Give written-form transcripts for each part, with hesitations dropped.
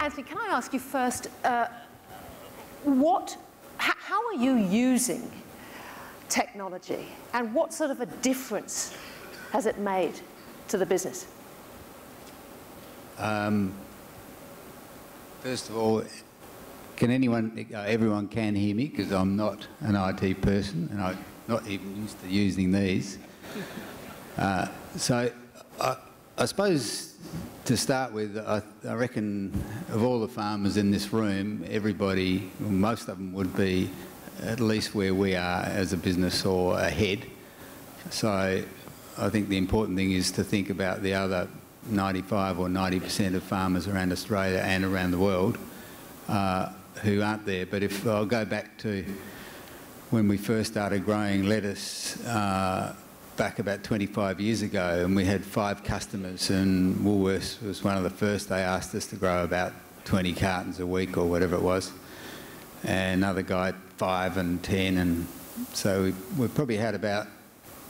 Anthony, can I ask you first, how are you using technology, and what sort of a difference has it made to the business? First of all, can everyone can hear me, because I'm not an IT person and I'm not even used to using these. So I suppose to start with, I reckon of all the farmers in this room, everybody, most of them would be at least where we are as a business or ahead. So I think the important thing is to think about the other 95 or 90% of farmers around Australia and around the world who aren't there. But if I'll go back to when we first started growing lettuce back about 25 years ago, and we had 5 customers, and Woolworths was one of the first. They asked us to grow about 20 cartons a week or whatever it was, and another guy 5 and 10, and so we probably had about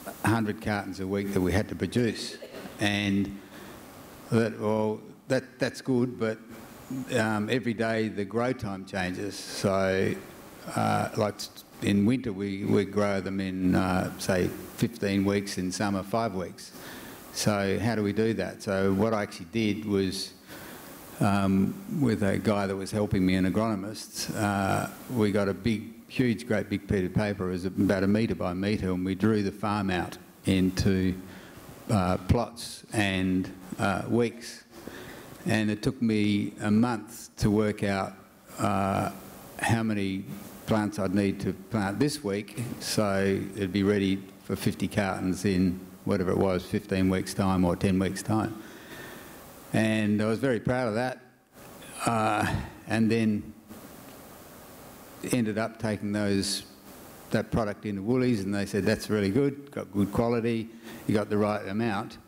100 cartons a week that we had to produce. And that's good, but every day the grow time changes. So like in winter we grow them in say 15 weeks, in summer 5 weeks. So how do we do that? So what I actually did was, with a guy that was helping me, an agronomist, we got a great big piece of paper. It was about 1 metre by 1 metre, and we drew the farm out into plots and weeks. And it took me a month to work out how many plants I'd need to plant this week, so it'd be ready for 50 cartons in whatever it was, 15 weeks' time or 10 weeks' time. And I was very proud of that. And then ended up taking that product into Woolies, and they said, that's really good, got good quality, you got the right amount.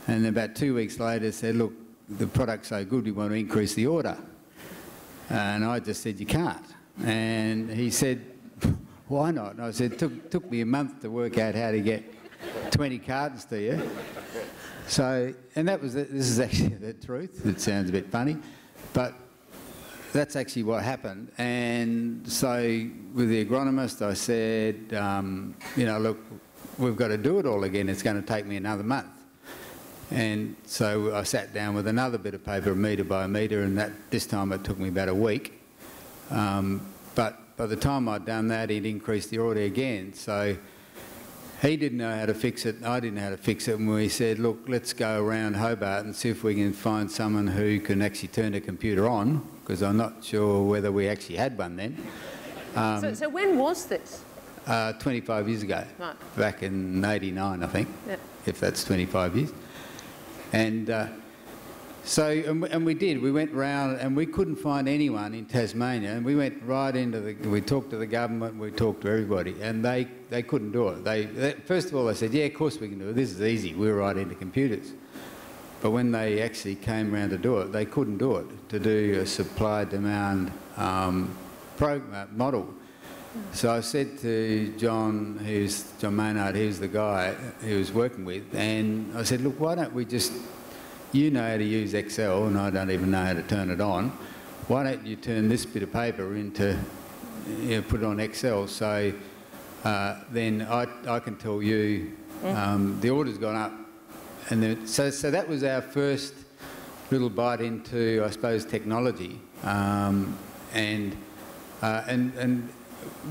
And then about 2 weeks later said, look, the product's so good, we want to increase the order. And I just said, you can't. And he said, why not? And I said, took me a month to work out how to get 20 cartons to you. So, and this is actually the truth. It sounds a bit funny, but that's actually what happened. And so with the agronomist, I said, you know, look, we've got to do it all again. It's going to take me another month. And so I sat down with another bit of paper, 1 metre by 1 metre, and this time it took me about a week. But by the time I'd done that, he'd increased the order again. So he didn't know how to fix it, I didn't know how to fix it, and we said, look, let's go around Hobart and see if we can find someone who can actually turn the computer on, because I'm not sure whether we actually had one then. So when was this? 25 years ago, right. Back in '89, I think, yep. If that's 25 years. And and we did. We went round and we couldn't find anyone in Tasmania, and we went right into we talked to the government, we talked to everybody, and they couldn't do it. First of all, they said, yeah, of course we can do it, this is easy, we're right into computers. But when they actually came round to do it, they couldn't do it, to do a supply-demand model. So I said to John Maynard, who's the guy who was working with, and I said, look, why don't we just, you know how to use Excel and I don't even know how to turn it on, why don't you turn this bit of paper into, put it on Excel, so then I can tell you the order's gone up. And then, so that was our first little bite into, I suppose, technology, and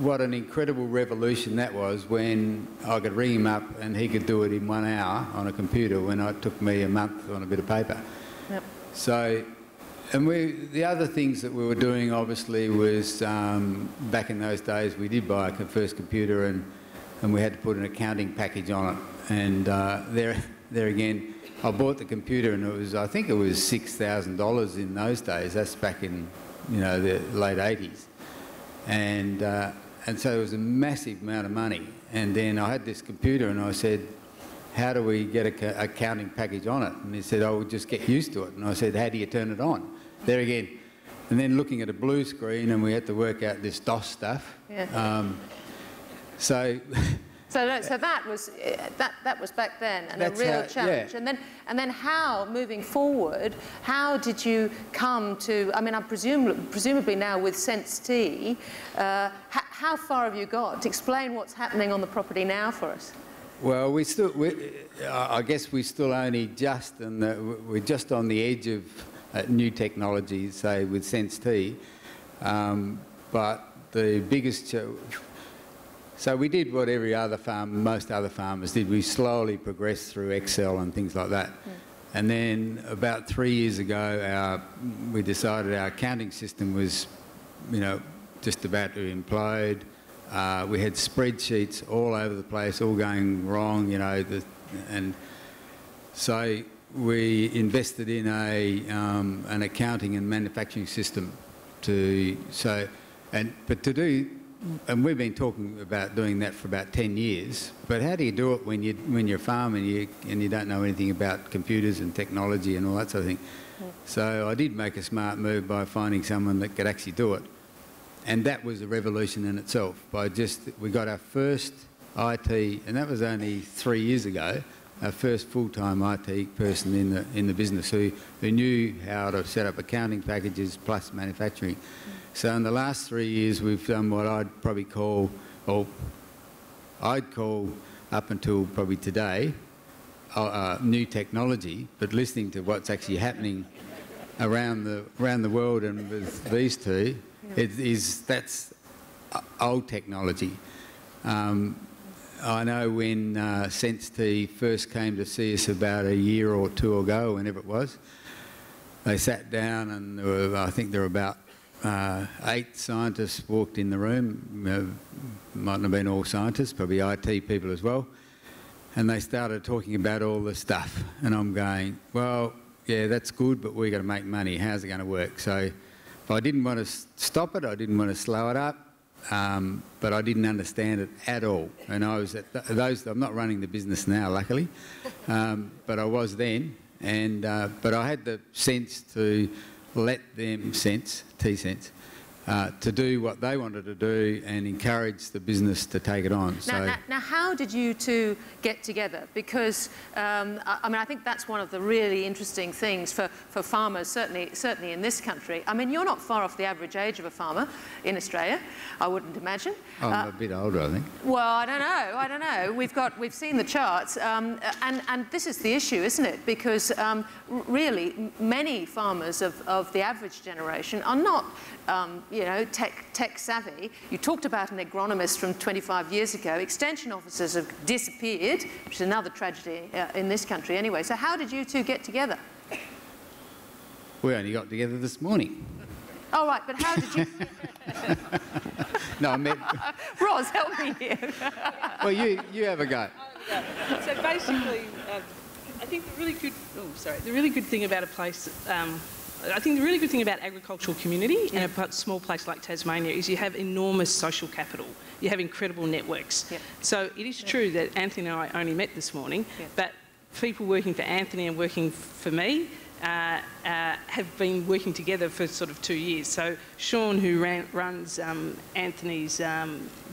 what an incredible revolution that was, when I could ring him up and he could do it in 1 hour on a computer, when it took me a month on a bit of paper. Yep. So, and the other things that we were doing obviously was, back in those days we did buy a first computer, and we had to put an accounting package on it, and there again, I bought the computer, and I think it was $6,000 in those days. That's back in, the late 80s. And so it was a massive amount of money. And then I had this computer, and I said, how do we get an accounting package on it? And he said, oh, we'll just get used to it. And I said, how do you turn it on? There again. And then looking at a blue screen, and we had to work out this DOS stuff. Yeah. So So that was back then, and That's a real how, challenge. yeah. And then how, moving forward, how did you come to? I mean, I'm presumably now with Sense-T, how far have you got? Explain what's happening on the property now for us. Well, I guess we're still only just, we're just on the edge of new technology, say with Sense-T, but the biggest. So we did what every other most other farmers did. We slowly progressed through Excel and things like that. And then about 3 years ago, we decided our accounting system was, just about to implode. We had spreadsheets all over the place, all going wrong, and so we invested in an accounting and manufacturing system and we've been talking about doing that for about 10 years. But how do you do it when you're a farmer and you don't know anything about computers and technology and all that sort of thing? So I did make a smart move by finding someone that could actually do it. And that was a revolution in itself. We got our first IT, and that was only 3 years ago, our first full-time IT person in the business who knew how to set up accounting packages plus manufacturing. So in the last 3 years, we've done what I'd probably call, or I'd call up until probably today, new technology, but listening to what's actually happening around the world and with these two, that's old technology. I know when Sense-T first came to see us about a year or two ago, whenever it was, they sat down and I think there were about 8 scientists walked in the room, mightn't have been all scientists, probably IT people as well, and they started talking about all this stuff. And I'm going, well, yeah, that's good, but we've got to make money. How's it going to work? So I didn't want to stop it, I didn't want to slow it up, but I didn't understand it at all. And I was at I'm not running the business now, luckily, but I was then. And but I had the sense to let them T-sense, to do what they wanted to do and encourage the business to take it on. Now, how did you two get together? Because, I think that's one of the really interesting things for farmers, certainly in this country. I mean, you're not far off the average age of a farmer in Australia, I wouldn't imagine. I'm a bit older, I think. Well, I don't know. We've seen the charts, and this is the issue, isn't it? Because really, many farmers of the average generation are not tech savvy. You talked about an agronomist from 25 years ago. Extension officers have disappeared, which is another tragedy in this country anyway. So how did you two get together? We only got together this morning. Oh, right, but how did you... No, I met... Roz, help me here. Well, you have a go. So basically, I think the really good thing about a place... I think the really good thing about agricultural community in a small place like Tasmania is you have enormous social capital. You have incredible networks. Yep. So it is true that Anthony and I only met this morning, but people working for Anthony and working for me have been working together for sort of 2 years. So Sean, who runs Anthony's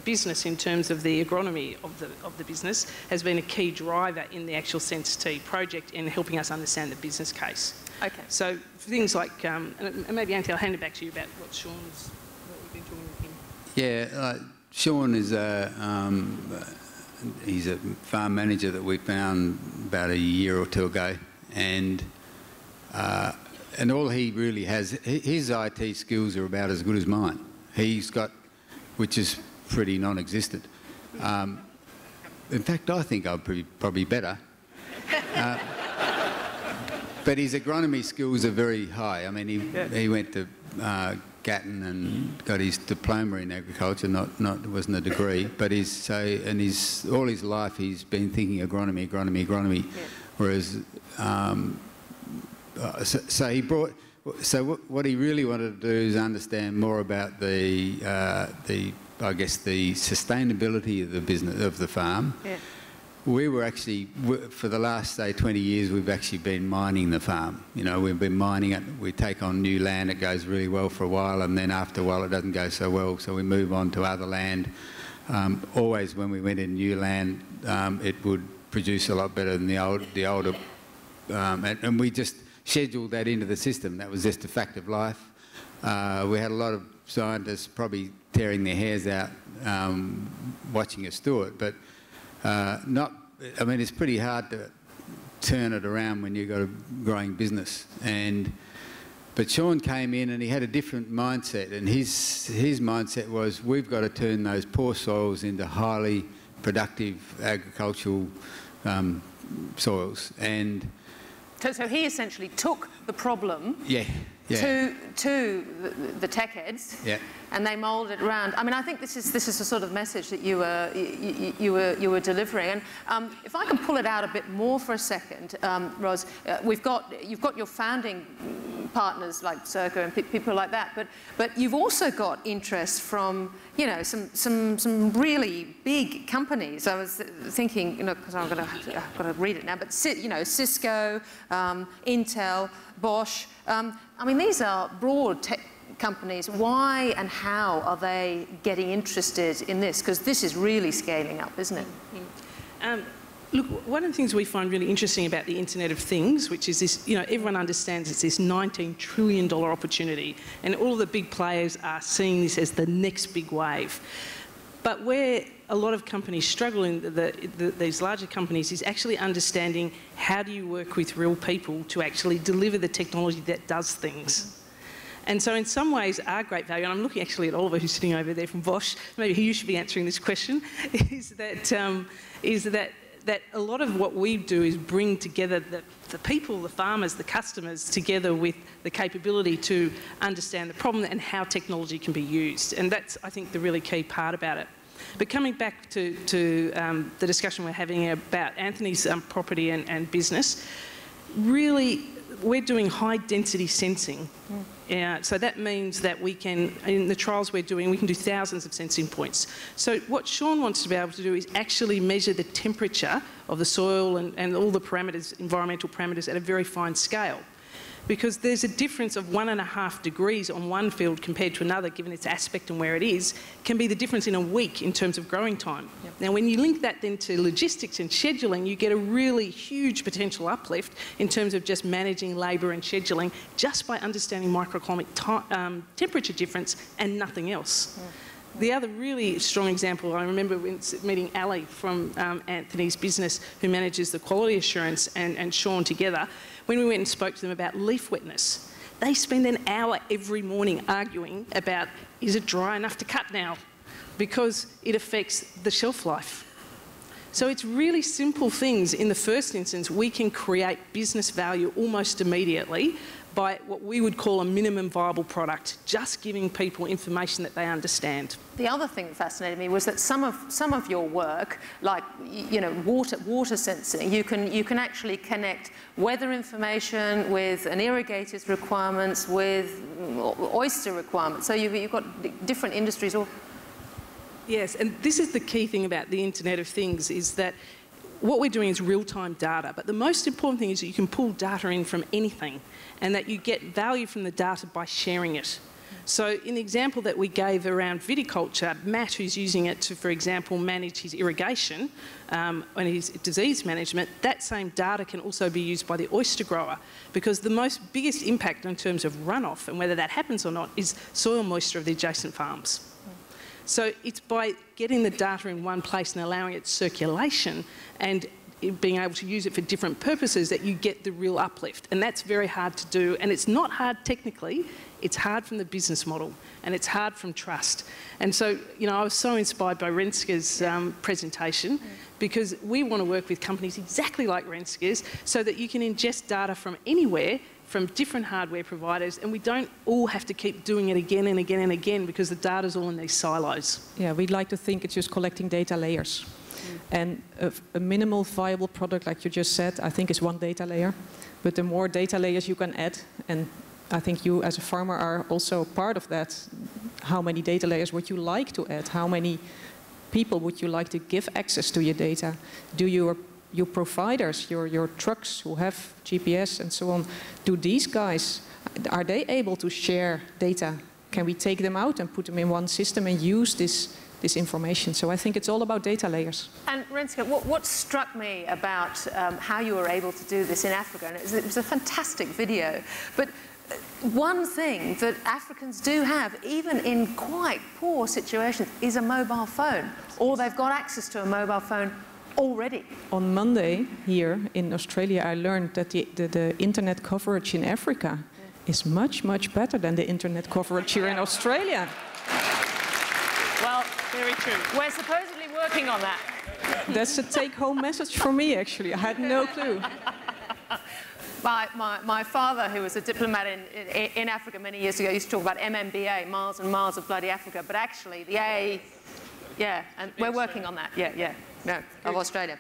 business in terms of the agronomy of the business, has been a key driver in the actual Sense-T project in helping us understand the business case. Okay. So things like, and maybe Anthony, I'll hand it back to you about what we've been talking with him. Yeah, Sean is he's a farm manager that we found about a year or two ago, and all he really has, his IT skills are about as good as mine. He's got, which is pretty non-existent. In fact, I think I'm probably better. But his agronomy skills are very high. I mean, he went to Gatton and got his diploma in agriculture. It wasn't a degree, but all his life he's been thinking agronomy. Yeah. Whereas, what he really wanted to do is understand more about the sustainability of the business of the farm. Yeah. We were actually, for the last, say, 20 years, we've actually been mining the farm. We've been mining it. We take on new land. It goes really well for a while, and then after a while, it doesn't go so well. So we move on to other land. always when we went in new land, it would produce a lot better than the older, and we just scheduled that into the system. That was just a fact of life. We had a lot of scientists probably tearing their hairs out watching us do it, but I mean, it's pretty hard to turn it around when you've got a growing business. But Sean came in and he had a different mindset, and his mindset was, we've got to turn those poor soils into highly productive agricultural soils. And so he essentially took the problem to the tech heads, and they moulded it around. I mean, I think this is the sort of message that you were delivering. And if I can pull it out a bit more for a second, Ros, you've got your founding partners like Circa and people like that, but you've also got interest from, you know, some really big companies. I was thinking, you know, because I've got to read it now, but you know, Cisco, Intel, Bosch. I mean, these are broad tech companies. Why and how are they getting interested in this? Because this is really scaling up, isn't it? Look, one of the things we find really interesting about the Internet of Things, which is this, you know, everyone understands it's this $19 trillion opportunity, and all of the big players are seeing this as the next big wave. But where a lot of companies struggle in these larger companies is actually understanding how do you work with real people to actually deliver the technology that does things. And so in some ways our great value, and I'm looking actually at Oliver who's sitting over there from Bosch, maybe you should be answering this question, is that a lot of what we do is bring together the people, the farmers, the customers together with the capability to understand the problem and how technology can be used. And that's, I think, the really key part about it. But coming back to the discussion we're having about Anthony's property and business, really we're doing high density sensing. So that means that we can, in the trials we're doing, we can do thousands of sensing points. So what Sean wants to be able to do is actually measure the temperature of the soil and all the parameters, environmental parameters, at a very fine scale. Because there's a difference of 1.5 degrees on one field compared to another, given its aspect and where it is, can be the difference in a week in terms of growing time. Yep. Now, when you link that then to logistics and scheduling, you get a really huge potential uplift in terms of just managing labour and scheduling just by understanding microclimate temperature difference and nothing else. Mm. The other really strong example, I remember meeting Ali from Anthony's business, who manages the quality assurance, and Sean together. When we went and spoke to them about leaf wetness, they spend an hour every morning arguing about, is it dry enough to cut now? Because it affects the shelf life. So it's really simple things. In the first instance, we can create business value almost immediately by what we would call a minimum viable product, just giving people information that they understand. The other thing that fascinated me was that some of your work, like, you know, water sensing, you can actually connect weather information with an irrigator's requirements, with oyster requirements. So you've got different industries all. Yes, and this is the key thing about the Internet of Things, is that what we're doing is real-time data, but the most important thing is that you can pull data in from anything and that you get value from the data by sharing it. So in the example that we gave around viticulture, Matt, who's using it to, for example, manage his irrigation and his disease management, that same data can also be used by the oyster grower, because the biggest impact in terms of runoff, and whether that happens or not, is soil moisture of the adjacent farms. So it's by getting the data in one place and allowing its circulation and being able to use it for different purposes that you get the real uplift. And that's very hard to do. And it's not hard technically, it's hard from the business model, and it's hard from trust. And so, you know, I was so inspired by Renske's presentation, because we want to work with companies exactly like Renske's so that you can ingest data from anywhere, from different hardware providers, and we don't all have to keep doing it again and again and again, because the data's all in these silos. Yeah, we'd like to think it's just collecting data layers. And a minimal viable product, like you just said, I think is one data layer. But the more data layers you can add, and I think you as a farmer are also part of that, how many data layers would you like to add? How many people would you like to give access to your data? Do your providers, your trucks who have GPS and so on, do these guys, are they able to share data? Can we take them out and put them in one system and use this this information. So I think it's all about data layers. And Renske, what struck me about how you were able to do this in Africa, and it was a fantastic video, but one thing that Africans do have, even in quite poor situations, is a mobile phone, or they've got access to a mobile phone already. On Monday here in Australia, I learned that the internet coverage in Africa is much, much better than the internet coverage here in Australia. Well, very true. We're supposedly working on that. That's a take-home message for me, actually. I had no clue. My father, who was a diplomat in Africa many years ago, used to talk about MMBA, miles and miles of bloody Africa, but actually the A, yeah, and we're working on that, of Australia.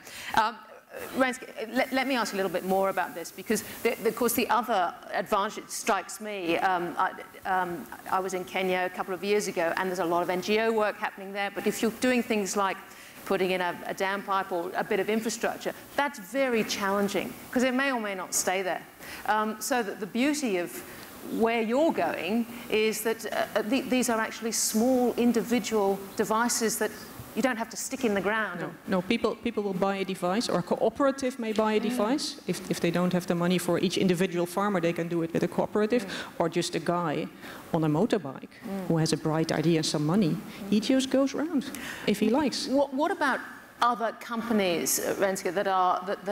Renske, let me ask you a little bit more about this, because of course the other advantage that strikes me, I was in Kenya a couple of years ago, and there's a lot of NGO work happening there, but if you're doing things like putting in a dam pipe or a bit of infrastructure, that's very challenging, because it may or may not stay there. So that the beauty of where you're going is that these are actually small individual devices that you don't have to stick in the ground. No, people will buy a device, or a cooperative may buy a device. If they don't have the money for each individual farmer, they can do it with a cooperative, or just a guy on a motorbike who has a bright idea and some money. He just goes around if he likes. What about other companies, Renske, that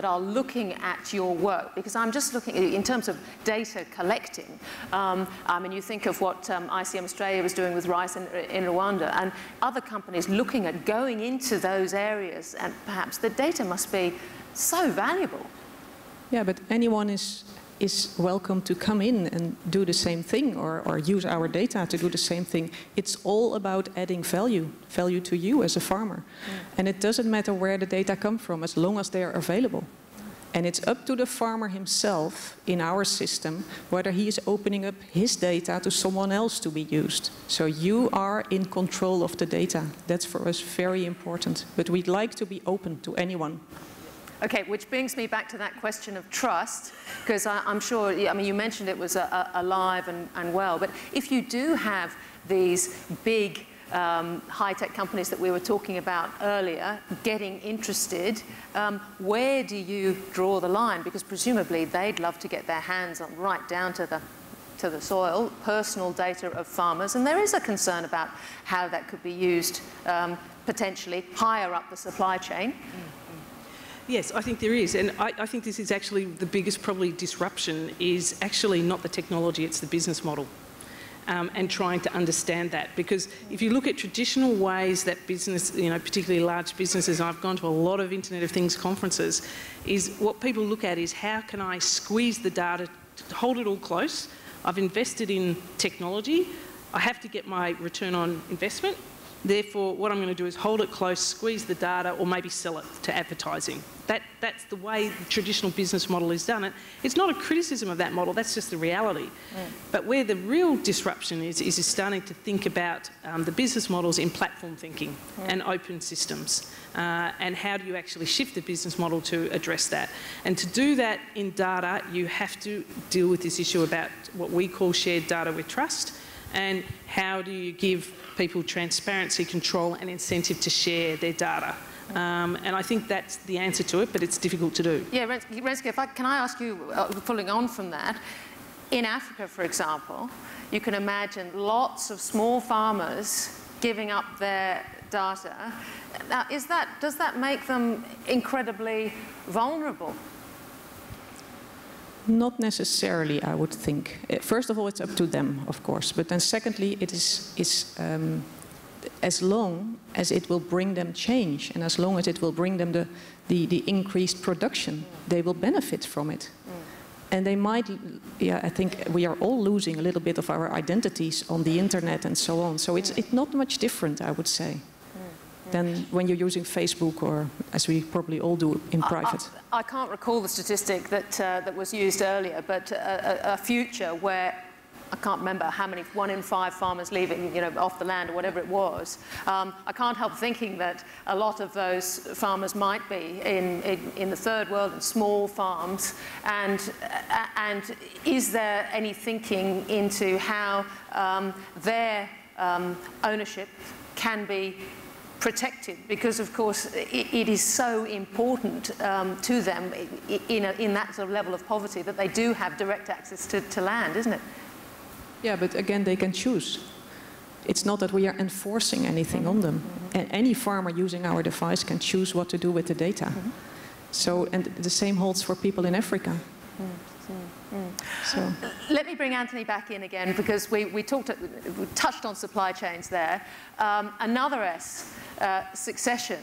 are looking at your work? Because I'm just looking in terms of data collecting. I mean, you think of what ICM Australia was doing with rice in Rwanda, and other companies looking at going into those areas, and perhaps the data must be so valuable. Yeah, but anyone is welcome to come in and do the same thing, or use our data to do the same thing. It's all about adding value to you as a farmer. And it doesn't matter where the data come from, as long as they are available. And it's up to the farmer himself in our system whether he is opening up his data to someone else to be used. So you are in control of the data. That's for us very important. But we'd like to be open to anyone. Okay, which brings me back to that question of trust, because I'm sure, I mean, you mentioned it was alive and well, but if you do have these big high-tech companies that we were talking about earlier getting interested, where do you draw the line? Because presumably they'd love to get their hands on right down to the soil, personal data of farmers, and there is a concern about how that could be used potentially higher up the supply chain. Yes, I think there is, and I think this is actually the biggest probably disruption is actually not the technology, it's the business model. And trying to understand that, because if you look at traditional ways that business, you know, particularly large businesses, I've gone to a lot of Internet of Things conferences, is what people look at is how can I squeeze the data, hold it all close. I've invested in technology, I have to get my return on investment. Therefore, what I'm going to do is hold it close, squeeze the data, or maybe sell it to advertising. That's the way the traditional business model is done. It's not a criticism of that model, that's just the reality. But where the real disruption is starting to think about the business models in platform thinking and open systems. And how do you actually shift the business model to address that? And to do that in data, you have to deal with this issue about what we call shared data with trust. And how do you give people transparency, control and incentive to share their data? And I think that's the answer to it, but it's difficult to do. Yeah, Renske, can I ask you, following on from that, in Africa, for example, you can imagine lots of small farmers giving up their data. Now, does that make them incredibly vulnerable? Not necessarily, I would think. First of all, it's up to them, of course. But then secondly, it is as long as it will bring them change and as long as it will bring them the increased production, they will benefit from it. And they might, I think we are all losing a little bit of our identities on the internet and so on. So it's not much different, I would say, than when you're using Facebook, or as we probably all do in private. I can't recall the statistic that was used earlier, but a future where, I can't remember how many, 1 in 5 farmers leaving, you know, off the land or whatever it was. I can't help thinking that a lot of those farmers might be in the third world, in small farms, and is there any thinking into how their ownership can be protected, because of course it is so important to them in that sort of level of poverty that they do have direct access to land, isn't it? Yeah, but again, they can choose. It's not that we are enforcing anything on them. Any farmer using our device can choose what to do with the data. So, and the same holds for people in Africa. So. Let me bring Anthony back in again, because we touched on supply chains there. Another S, succession,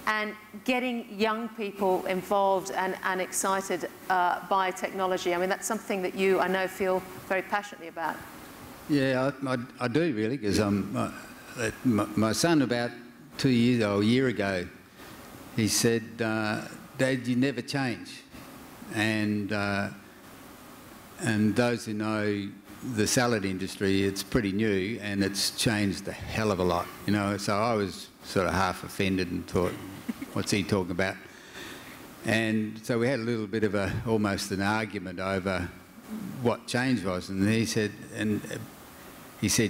and getting young people involved and excited by technology. I mean, that's something that you, I know, feel very passionately about. Yeah, I do really, because my son about 2 years or a year ago, he said, "Dad, you never change." And those who know the salad industry, it's pretty new and it's changed a hell of a lot, you know. So I was sort of half offended and thought, what's he talking about? And so we had a little bit of almost an argument over what change was. And he said,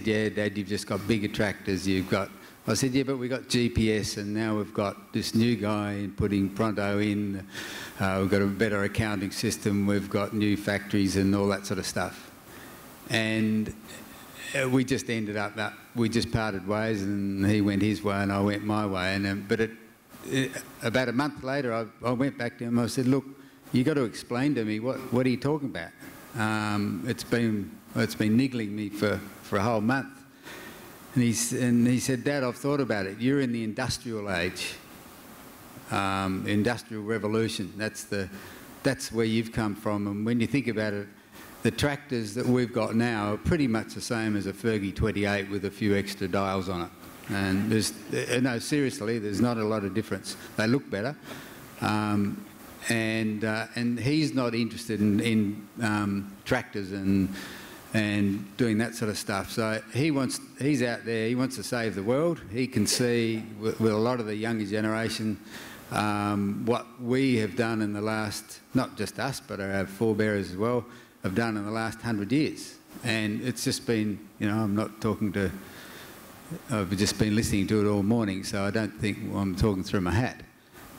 "Yeah, Dad, you've just got bigger tractors, you've got..." I said, "Yeah, but we've got GPS and now we've got this new guy putting Pronto in, we've got a better accounting system, we've got new factories and all that sort of stuff." And we just ended up that we just parted ways, and he went his way and I went my way. And but about a month later, I went back to him. I said, "Look, you got to explain to me what are you talking about? It's been niggling me for a whole month." And he said, "Dad, I've thought about it. You're in the industrial age, industrial revolution. That's where you've come from. And when you think about it, the tractors that we've got now are pretty much the same as a Fergie 28 with a few extra dials on it. And no, seriously, there's not a lot of difference. They look better." And he's not interested in tractors and doing that sort of stuff. So he's out there, he wants to save the world. He can see with a lot of the younger generation what we have done in the last, not just us, but our forebears as well, have done in the last 100 years. And it's just been, you know, I've just been listening to it all morning, so I don't think I'm talking through my hat.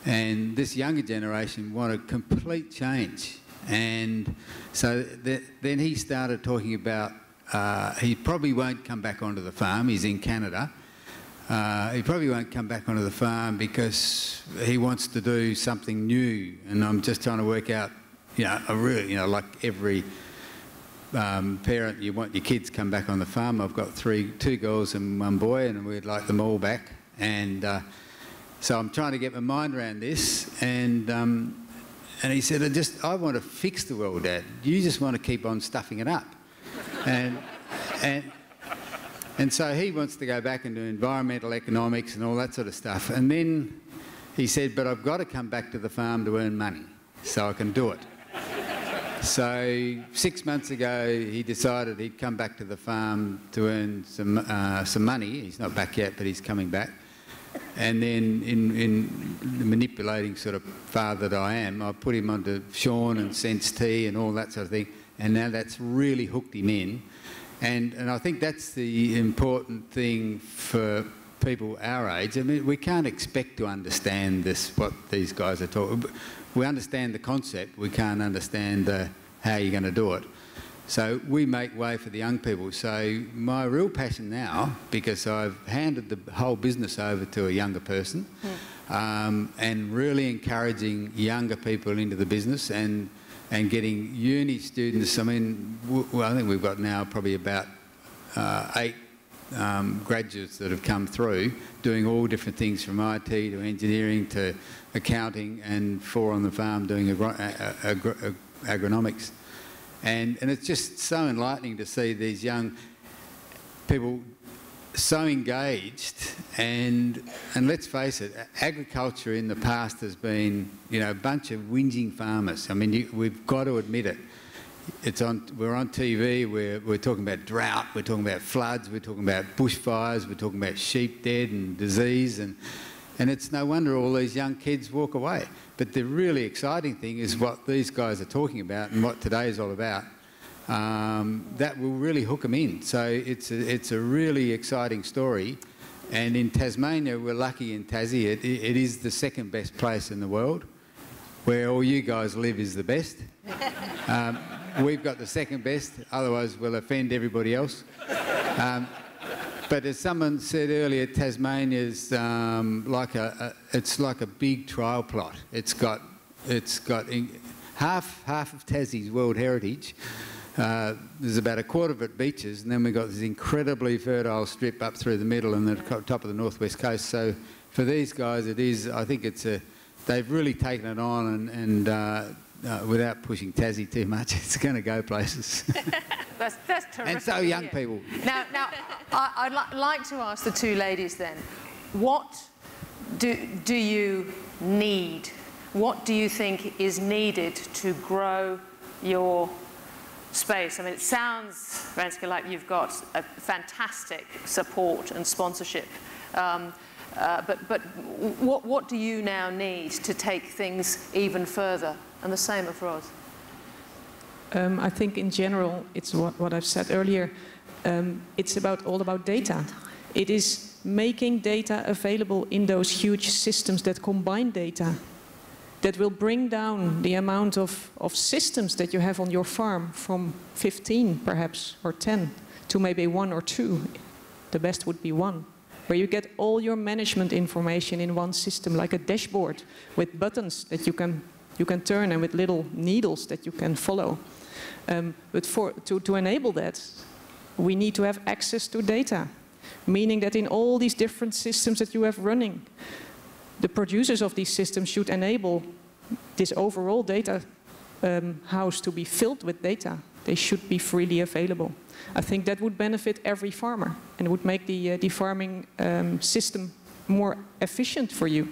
And this younger generation want a complete change. And so then he started talking about he probably won't come back onto the farm. He's in Canada. He probably won't come back onto the farm because he wants to do something new. And I'm just trying to work out, you know, like every parent, you want your kids to come back on the farm. I've got two girls and one boy, and we'd like them all back. And so I'm trying to get my mind around this. And he said, I want to fix the world, Dad. You just want to keep on stuffing it up. And so he wants to go back and do environmental economics and all that sort of stuff. And then he said, but I've got to come back to the farm to earn money so I can do it. So 6 months ago, he decided he'd come back to the farm to earn some money. He's not back yet, but he's coming back. And then in the manipulating sort of father that I am, I put him onto Sean and Sense Tea and all that sort of thing. And now that's really hooked him in. And I think that's the important thing for people our age. I mean, we can't expect to understand what these guys are talking. We understand the concept. We can't understand how you're going to do it. So we make way for the young people. So my real passion now, because I've handed the whole business over to a younger person, and really encouraging younger people into the business and getting uni students. I mean, I think we've got now probably about 8 graduates that have come through doing all different things from IT to engineering to accounting, and 4 on the farm doing agronomics. And it's just so enlightening to see these young people so engaged. And let's face it, agriculture in the past has been, you know, a bunch of whinging farmers. I mean, we've got to admit it. We're on TV, we're talking about drought, we're talking about floods, we're talking about bushfires, we're talking about sheep dead and disease, and it's no wonder all these young kids walk away. But the really exciting thing is what these guys are talking about and what today is all about. That will really hook them in. So it's a really exciting story. And in Tasmania, we're lucky in Tassie, it is the second best place in the world. Where all you guys live is the best. We've got the second best, otherwise we'll offend everybody else. But as someone said earlier, Tasmania's it's like a big trial plot. It's got half of Tassie's World Heritage. There's about a quarter of it beaches, and then we've got this incredibly fertile strip up through the middle and the top of the northwest coast. So for these guys, I think they've really taken it on, and without pushing Tassie too much, it's going to go places. That's terrific. And so young people. Now I'd like to ask the two ladies then, what do you need? What do you think is needed to grow your space? I mean, it sounds, Renske, like you've got a fantastic support and sponsorship. But what do you now need to take things even further? And the same of Ros. I think in general, it's what I've said earlier. It's all about data. It is making data available in those huge systems that combine data, that will bring down the amount of systems that you have on your farm from 15 perhaps, or 10, to maybe 1 or 2. The best would be 1. Where you get all your management information in one system, like a dashboard with buttons that you can turn and with little needles that you can follow. But to enable that, we need to have access to data, meaning that in all these different systems that you have running, the producers of these systems should enable this overall data house to be filled with data. They should be freely available. I think that would benefit every farmer and would make the farming system more efficient for you.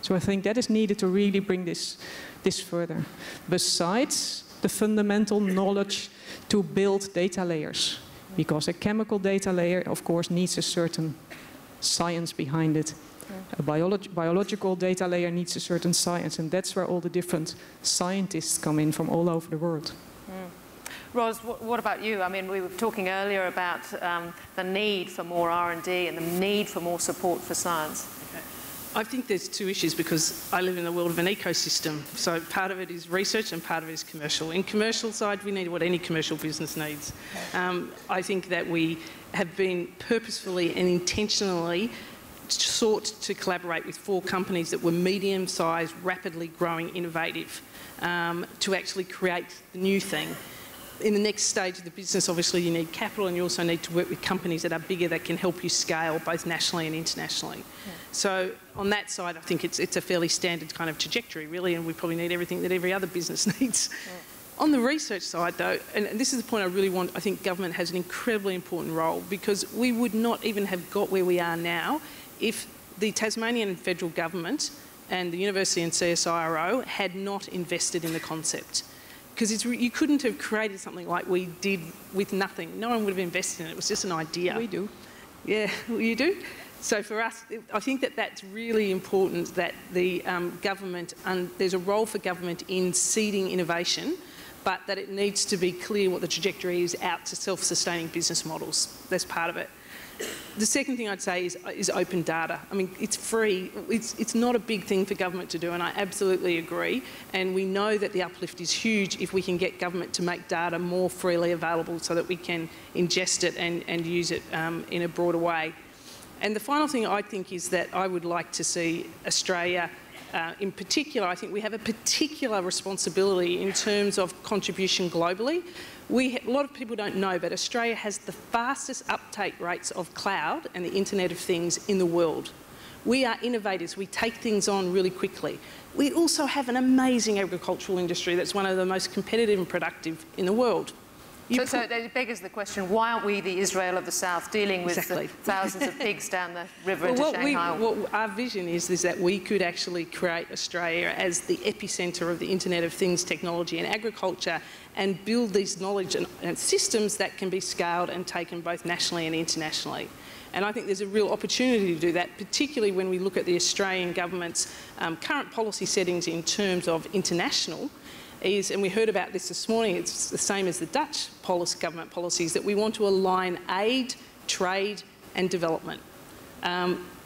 So I think that is needed to really bring this further. Besides the fundamental knowledge to build data layers, because a chemical data layer, of course, needs a certain science behind it. A biological data layer needs a certain science, and that's where all the different scientists come in from all over the world. Ros, what about you? I mean, we were talking earlier about the need for more R&D and the need for more support for science. I think there's two issues, because I live in the world of an ecosystem. So part of it is research and part of it is commercial. In commercial side, we need what any commercial business needs. I think that we have been purposefully and intentionally sought to collaborate with 4 companies that were medium-sized, rapidly growing, innovative, to actually create the new thing. In the next stage of the business, obviously, you need capital, and you also need to work with companies that are bigger, that can help you scale both nationally and internationally. Yeah. So on that side, I think it's a fairly standard kind of trajectory, really, and we probably need everything that every other business needs. Yeah. On the research side, though, and this is the point I really want, I think government has an incredibly important role, because we would not even have got where we are now if the Tasmanian federal government and the university and CSIRO had not invested in the concept. Because you couldn't have created something like we did with nothing. No one would have invested in it. It was just an idea. We do. Yeah, well, you do. So for us, I think that that's really important, that the government, and there's a role for government in seeding innovation, but that it needs to be clear what the trajectory is out to self-sustaining business models. That's part of it. The second thing I'd say is open data. I mean, it's free. It's not a big thing for government to do, and I absolutely agree. And we know that the uplift is huge if we can get government to make data more freely available so that we can ingest it and use it in a broader way. And the final thing I think is that I would like to see Australia, in particular, I think we have a particular responsibility in terms of contribution globally. A lot of people don't know, but Australia has the fastest uptake rates of cloud and the Internet of Things in the world. We are innovators. We take things on really quickly. We also have an amazing agricultural industry that's one of the most competitive and productive in the world. So it beggars the question, why aren't we the Israel of the South dealing with the thousands of pigs down the river into Shanghai? What our vision is that we could actually create Australia as the epicentre of the Internet of Things technology and agriculture, and build these knowledge and systems that can be scaled and taken both nationally and internationally. And I think there's a real opportunity to do that, particularly when we look at the Australian government's current policy settings in terms of international. And we heard about this morning, it's the same as the Dutch government policies, that we want to align aid, trade and development.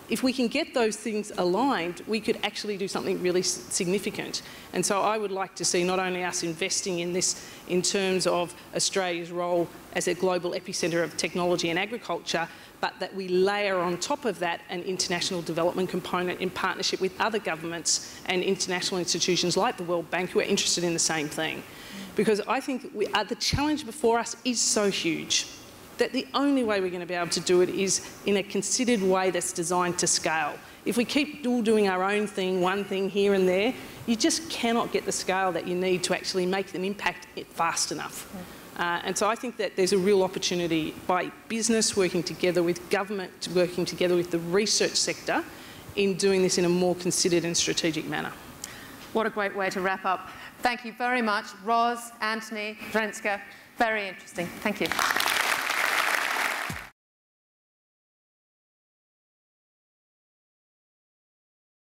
If we can get those things aligned, we could actually do something really significant. And so I would like to see not only us investing in this in terms of Australia's role as a global epicentre of technology and agriculture, but that we layer on top of that an international development component in partnership with other governments and international institutions like the World Bank who are interested in the same thing. Because I think the challenge before us is so huge that the only way we're going to be able to do it is in a considered way that's designed to scale. If we keep all doing our own thing, one thing here and there, you just cannot get the scale that you need to actually make an impact fast enough. And so I think that there's a real opportunity by business working together with government, working together with the research sector in doing this in a more considered and strategic manner. What a great way to wrap up. Thank you very much, Ros, Anthony, Renske. Very interesting. Thank you.